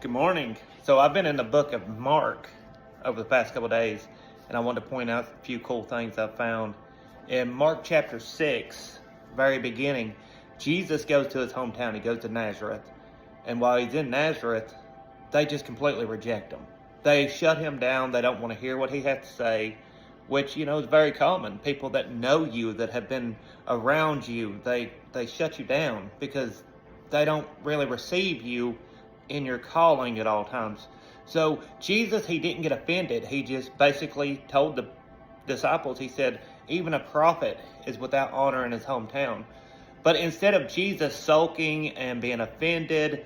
Good morning. So I've been in the book of Mark over the past couple of days, and I wanted to point out a few cool things I've found. In Mark chapter 6, very beginning, Jesus goes to his hometown. He goes to Nazareth. And while he's in Nazareth, they just completely reject him. They shut him down. They don't want to hear what he has to say, which, is very common. People that know you, that have been around you, they shut you down because they don't really receive you in your calling at all times. So Jesus, he didn't get offended. He just basically told the disciples, he said, even a prophet is without honor in his hometown. But instead of Jesus sulking and being offended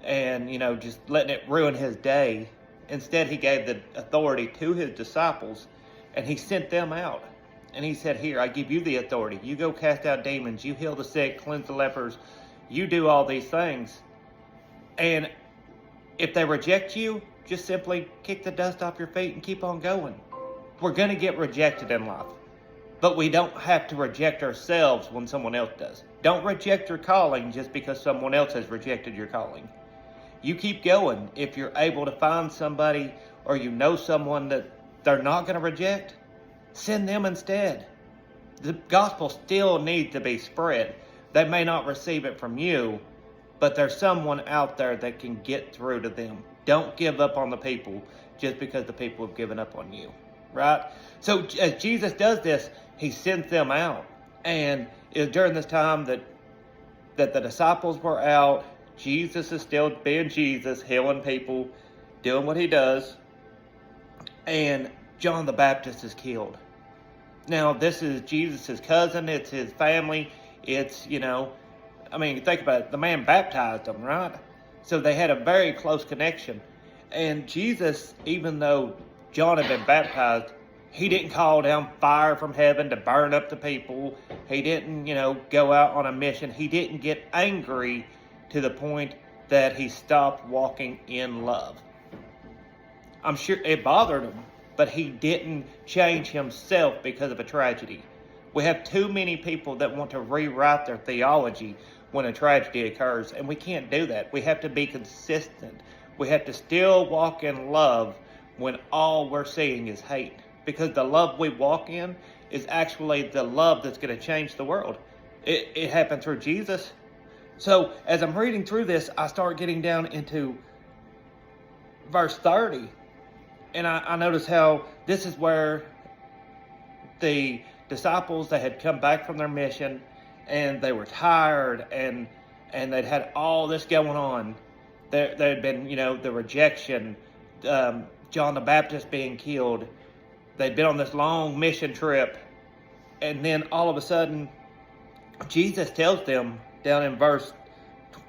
and, just letting it ruin his day, instead he gave the authority to his disciples and he sent them out. And he said, here, I give you the authority. You go cast out demons. You heal the sick, cleanse the lepers. You do all these things. And if they reject you, just simply kick the dust off your feet and keep on going. We're going to get rejected in life, but we don't have to reject ourselves when someone else does. Don't reject your calling just because someone else has rejected your calling. You keep going. If you're able to find somebody or someone that they're not going to reject, send them instead. The gospel still needs to be spread. They may not receive it from you, but there's someone out there that can get through to them. Don't give up on the people just because the people have given up on you, right? So as Jesus does this, he sends them out. And it was during this time that the disciples were out. Jesus is still being Jesus, healing people, doing what he does. And John the Baptist is killed. Now, this is Jesus' cousin. It's his family. It's, think about it. The man baptized them, right? So they had a very close connection. And Jesus, even though John had been baptized, he didn't call down fire from heaven to burn up the people. He didn't, go out on a mission. He didn't get angry to the point that he stopped walking in love. I'm sure it bothered him, but he didn't change himself because of a tragedy. We have too many people that want to rewrite their theology when a tragedy occurs, and we can't do that. We have to be consistent. We have to still walk in love when all we're seeing is hate, because the love we walk in is actually the love that's going to change the world. It happened through Jesus. So as I'm reading through this, I start getting down into verse 30, and I notice how this is where the disciples, they had come back from their mission and they were tired and they'd had all this going on. There had been, the rejection, John the Baptist being killed. They'd been on this long mission trip. And then all of a sudden, Jesus tells them down in verse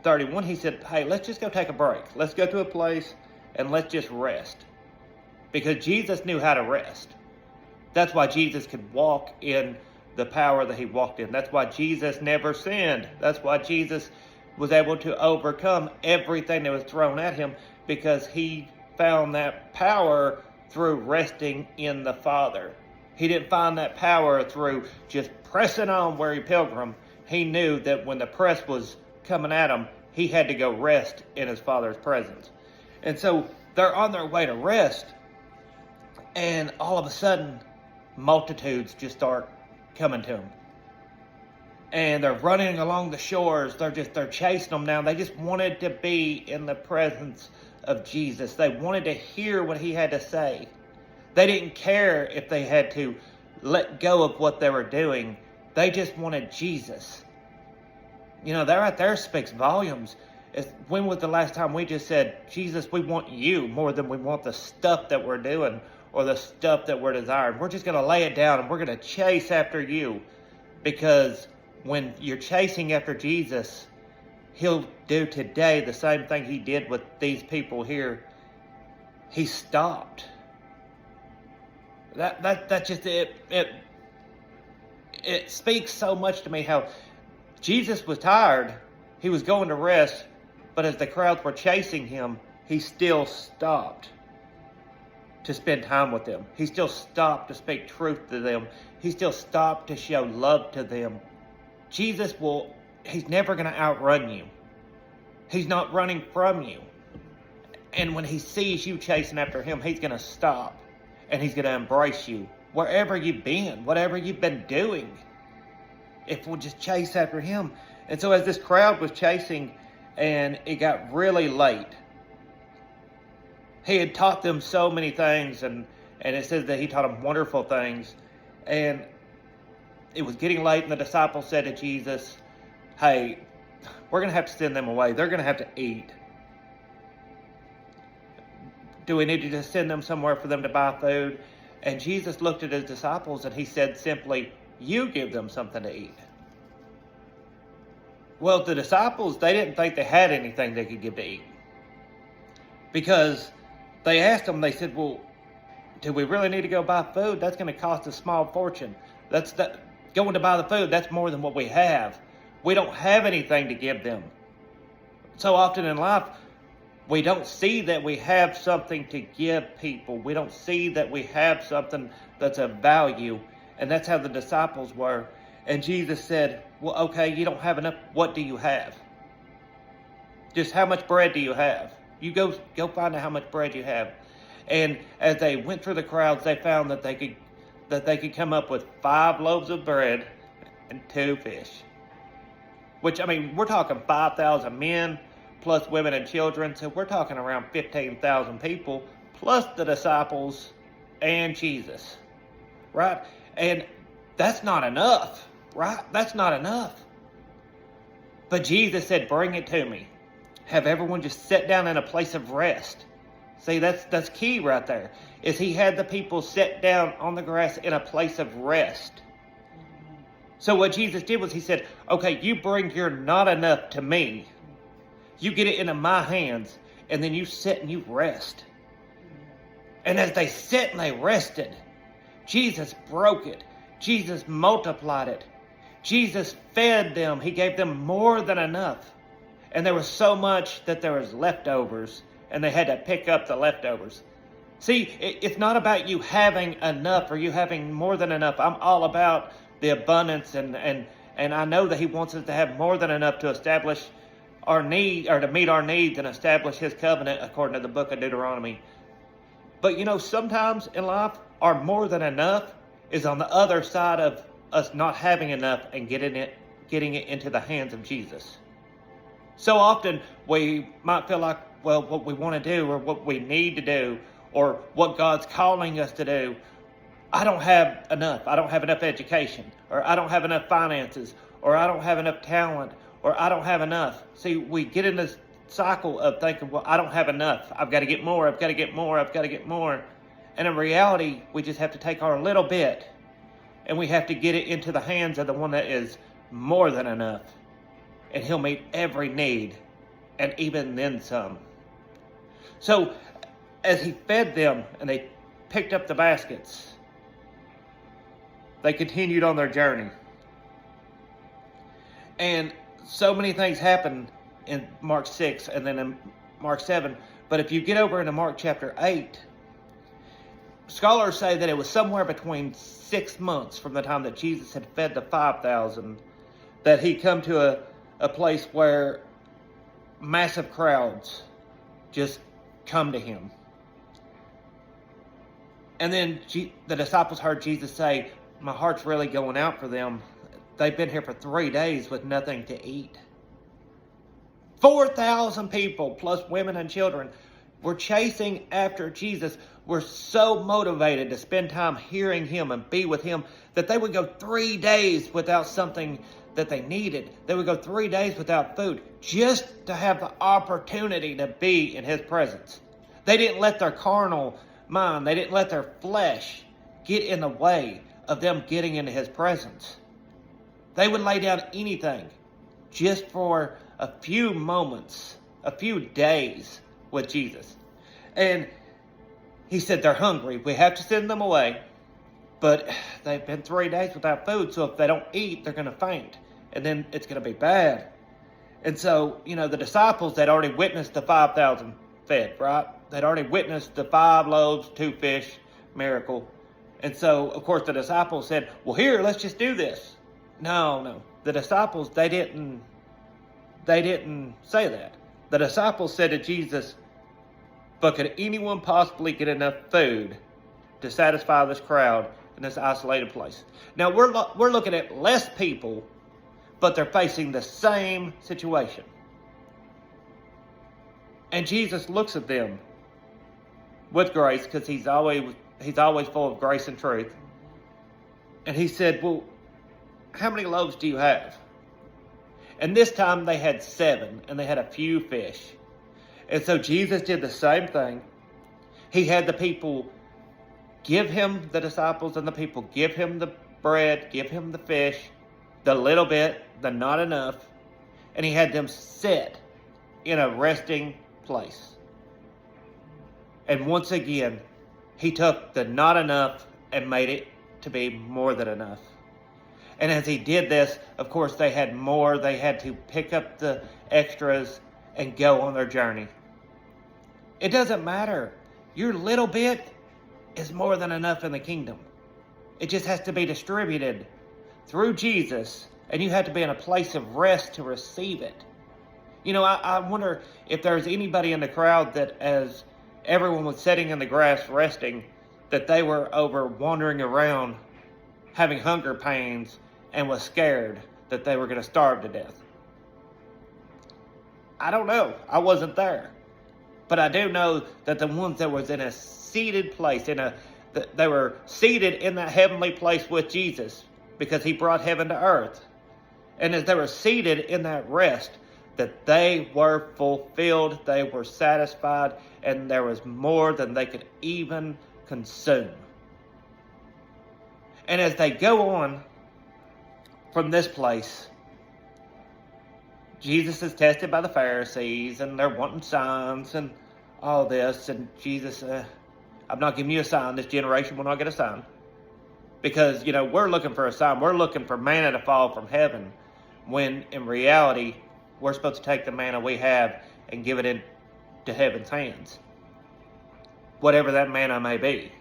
31, he said, hey, let's just go take a break. Let's go to a place and let's just rest. Because Jesus knew how to rest. That's why Jesus could walk in the power that he walked in. That's why Jesus never sinned. That's why Jesus was able to overcome everything that was thrown at him, because he found that power through resting in the Father. He didn't find that power through just pressing on where he pilgrim. He knew that when the press was coming at him, he had to go rest in his Father's presence. And so they're on their way to rest, and all of a sudden, multitudes just start coming to them. And they're running along the shores. They're chasing them down. They just wanted to be in the presence of Jesus. They wanted to hear what he had to say. They didn't care if they had to let go of what they were doing. They just wanted Jesus. That right there speaks volumes. When was the last time we just said, Jesus, we want you more than we want the stuff that we're doing or the stuff that we're desiring? We're just going to lay it down and we're going to chase after you. Because when you're chasing after Jesus, he'll do today the same thing he did with these people here. He stopped. That just, it speaks so much to me how Jesus was tired. He was going to rest, but as the crowds were chasing him, he still stopped to spend time with them. He still stopped to speak truth to them. He still stopped to show love to them. Jesus he's never going to outrun you. He's not running from you. And when he sees you chasing after him, he's going to stop and he's going to embrace you wherever you've been, whatever you've been doing, if we'll just chase after him. And so as this crowd was chasing and it got really late, he had taught them so many things, and it says that he taught them wonderful things. And it was getting late, and the disciples said to Jesus, hey, we're going to have to send them away. They're going to have to eat. Do we need to just send them somewhere for them to buy food? And Jesus looked at his disciples and he said simply, you give them something to eat. Well, the disciples, they didn't think they had anything they could give to eat. Because they asked him, they said, well, do we really need to go buy food? That's going to cost a small fortune. Going to buy the food, that's more than what we have. We don't have anything to give them. So often in life, we don't see that we have something to give people. We don't see that we have something that's of value. And that's how the disciples were. And Jesus said, well, okay, you don't have enough. What do you have? Just how much bread do you have? You go find out how much bread you have. And as they went through the crowds, they found that they could come up with 5 loaves of bread and 2 fish. Which, I mean, we're talking 5,000 men, plus women and children. So we're talking around 15,000 people, plus the disciples and Jesus, right? And that's not enough, right? That's not enough. But Jesus said, bring it to me. Have everyone just sit down in a place of rest. See, that's key right there, is he had the people sit down on the grass in a place of rest. So what Jesus did was he said, okay, you bring your not enough to me. You get it into my hands, and then you sit and you rest. And as they sit and they rested, Jesus broke it. Jesus multiplied it. Jesus fed them. He gave them more than enough. And there was so much that there was leftovers, and they had to pick up the leftovers. See, it's not about you having enough or you having more than enough. I'm all about the abundance, and I know that he wants us to have more than enough to establish our need, or to meet our needs and establish his covenant according to the book of Deuteronomy. But you know, sometimes in life, our more than enough is on the other side of us not having enough and getting it into the hands of Jesus. So often we might feel like, well, what we want to do or what we need to do or what God's calling us to do, I don't have enough. I don't have enough education, or I don't have enough finances, or I don't have enough talent, or I don't have enough. See, we get in this cycle of thinking, well, I don't have enough. I've got to get more. I've got to get more. I've got to get more. And in reality, we just have to take our little bit and we have to get it into the hands of the one that is more than enough. And he'll meet every need, and even then some. So as he fed them and they picked up the baskets, they continued on their journey. And so many things happen in Mark 6 and then in Mark 7. But if you get over into Mark chapter 8, scholars say that it was somewhere between 6 months from the time that Jesus had fed the 5,000 that he come to a place where massive crowds just come to him. And then the disciples heard Jesus say, my heart's really going out for them. They've been here for 3 days with nothing to eat. 4,000 people, plus women and children, were chasing after Jesus. Were so motivated to spend time hearing him and be with him that they would go 3 days without something that they needed. They would go 3 days without food just to have the opportunity to be in his presence. They didn't let their carnal mind, they didn't let their flesh get in the way of them getting into his presence. They would lay down anything just for a few moments, a few days with Jesus. And he said they're hungry. We have to send them away. But they've been 3 days without food, so if they don't eat, they're going to faint. And then it's going to be bad. And so, you know, the disciples, they'd already witnessed the 5,000 fed, right? They'd already witnessed the 5 loaves, 2 fish miracle. And so, of course, the disciples said, well, here, let's just do this. No. The disciples, they didn't say that. The disciples said to Jesus, But could anyone possibly get enough food to satisfy this crowd in this isolated place? Now, we're looking at less people, but they're facing the same situation. And Jesus looks at them with grace, because he's always full of grace and truth. And he said, well, how many loaves do you have? And this time they had 7, and they had a few fish. And so Jesus did the same thing. He had the people give him, the disciples and the people, give him the bread, give him the fish, the little bit, the not enough. And he had them sit in a resting place. And once again, he took the not enough and made it to be more than enough. And as he did this, of course, they had more. They had to pick up the extras and go on their journey. It doesn't matter. Your little bit is more than enough in the kingdom. It just has to be distributed through Jesus, and you have to be in a place of rest to receive it. You know, I wonder if there's anybody in the crowd that, as everyone was sitting in the grass resting, that they were over wandering around having hunger pains and was scared that they were going to starve to death. I don't know. I wasn't there. But I do know that the ones that was in a seated place, they were seated in that heavenly place with Jesus, because he brought heaven to earth. And as they were seated in that rest, that they were fulfilled, they were satisfied, and there was more than they could even consume. And as they go on from this place, Jesus is tested by the Pharisees, and they're wanting signs and all this. And Jesus, I'm not giving you a sign. This generation will not get a sign. Because, you know, we're looking for a sign. We're looking for manna to fall from heaven, when in reality, we're supposed to take the manna we have and give it into heaven's hands, whatever that manna may be.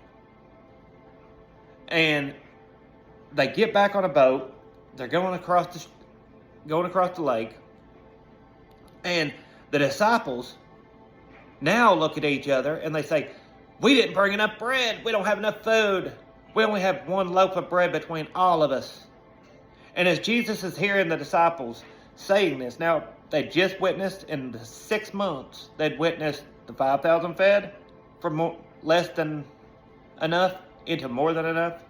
And they get back on a boat. They're going across the lake. And the disciples now look at each other and they say, we didn't bring enough bread. We don't have enough food. We only have 1 loaf of bread between all of us. And as Jesus is hearing the disciples saying this, now they just witnessed in the 6 months, they'd witnessed the 5,000 fed from less than enough into more than enough.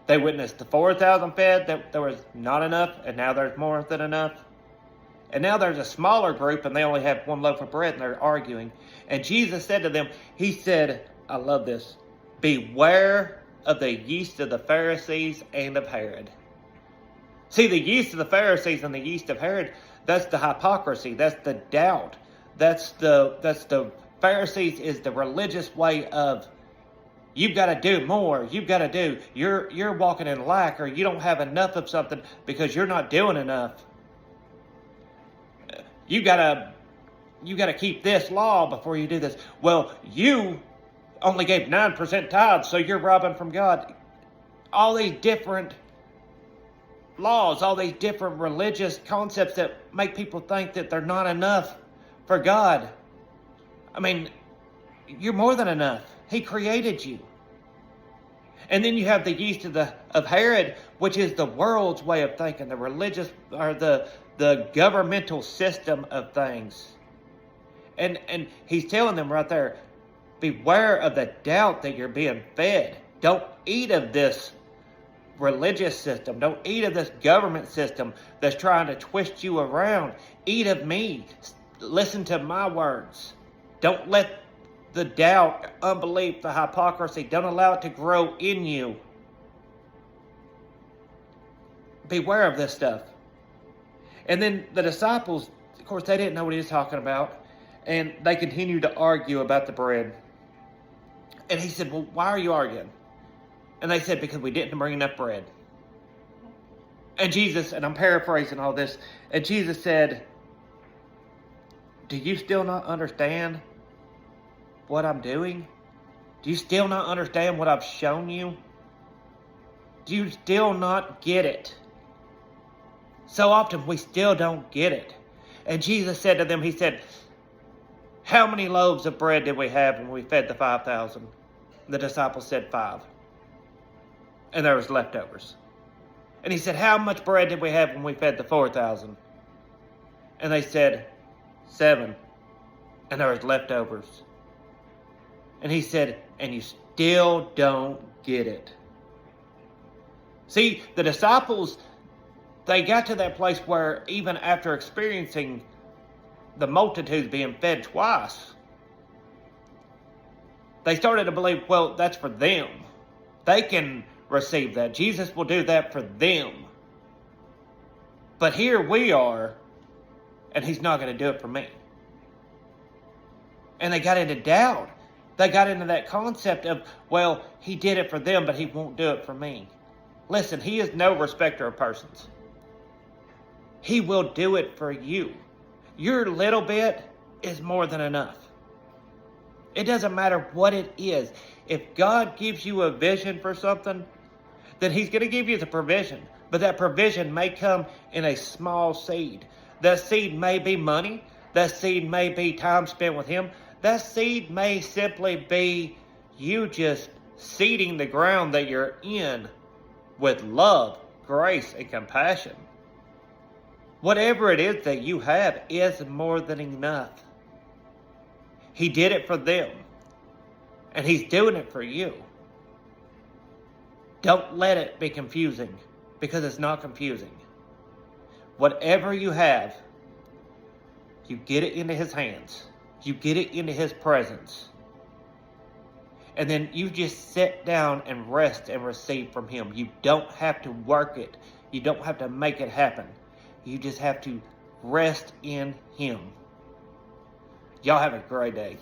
They witnessed the 4,000 fed, that there was not enough, and now there's more than enough. And now there's a smaller group, and they only have 1 loaf of bread, and they're arguing. And Jesus said to them, he said, I love this, beware of the yeast of the Pharisees and of Herod. See, the yeast of the Pharisees and the yeast of Herod, that's the hypocrisy, that's the doubt. That's the Pharisees is the religious way of, you've got to do more. You've got to do. You're walking in lack, or you don't have enough of something because you're not doing enough. You got to keep this law before you do this. Well, you only gave 9% tithes, so you're robbing from God. All these different laws, all these different religious concepts that make people think that they're not enough for God. I mean, you're more than enough. He created you. And then you have the yeast of Herod, which is the world's way of thinking, the religious, or the governmental system of things. And he's telling them right there, beware of the doubt that you're being fed. Don't eat of this religious system. Don't eat of this government system that's trying to twist you around. Eat of me. Listen to my words. Don't let the doubt, unbelief, the hypocrisy, don't allow it to grow in you. Beware of this stuff. And then the disciples, of course, they didn't know what he was talking about. And they continued to argue about the bread. And he said, well, why are you arguing? And they said, because we didn't bring enough bread. And Jesus, and I'm paraphrasing all this, and Jesus said, do you still not understand what I'm doing? Do you still not understand what I've shown you? Do you still not get it? So often we still don't get it. And Jesus said to them, he said, how many loaves of bread did we have when we fed the 5,000? The disciples said 5. And there was leftovers. And he said, how much bread did we have when we fed the 4,000? And they said, 7. And there was leftovers. And he said, and you still don't get it. See, the disciples, they got to that place where even after experiencing the multitudes being fed twice, they started to believe, well, that's for them. They can receive that. Jesus will do that for them. But here we are, and he's not going to do it for me. And they got into doubt. They got into that concept of, well, he did it for them, but he won't do it for me. Listen, he is no respecter of persons. He will do it for you. Your little bit is more than enough. It doesn't matter what it is. If God gives you a vision for something, then he's going to give you the provision. But that provision may come in a small seed. That seed may be money. That seed may be time spent with him. That seed may simply be you just seeding the ground that you're in with love, grace, and compassion. Whatever it is that you have is more than enough. He did it for them, and he's doing it for you. Don't let it be confusing, because it's not confusing. Whatever you have, you get it into his hands. You get it into his presence. And then you just sit down and rest and receive from him. You don't have to work it. You don't have to make it happen. You just have to rest in him. Y'all have a great day.